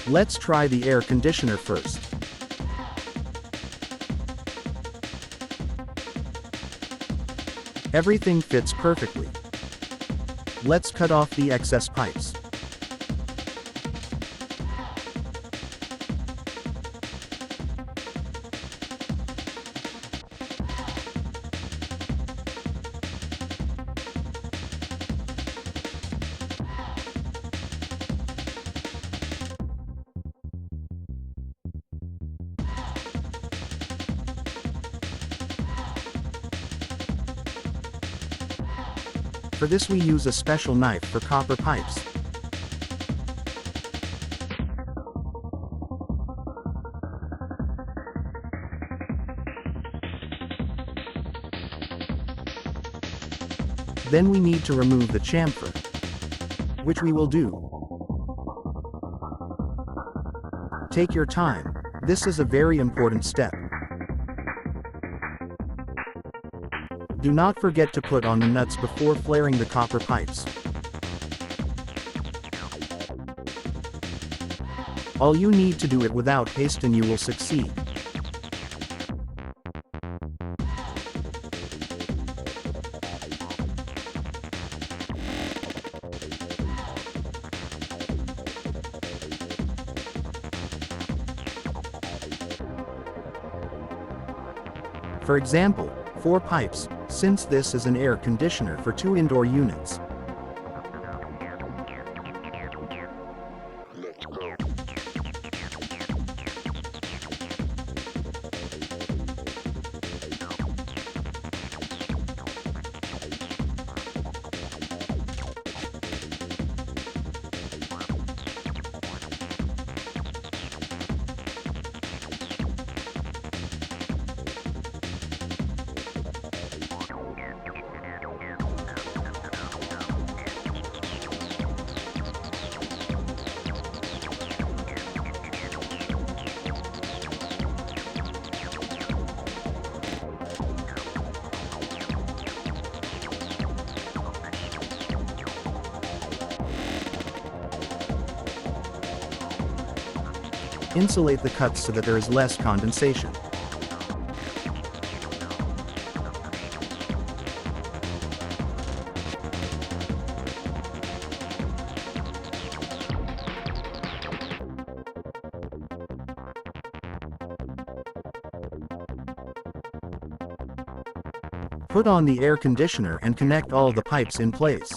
Let's try the air conditioner first. Everything fits perfectly. Let's cut off the excess pipes. For this we use a special knife for copper pipes. Then we need to remove the chamfer, which we will do. Take your time, this is a very important step. Do not forget to put on the nuts before flaring the copper pipes. All you need to do it without haste and you will succeed. For example, 4 pipes, since this is an air conditioner for 2 indoor units. Insulate the cuts so that there is less condensation. Put on the air conditioner and connect all the pipes in place.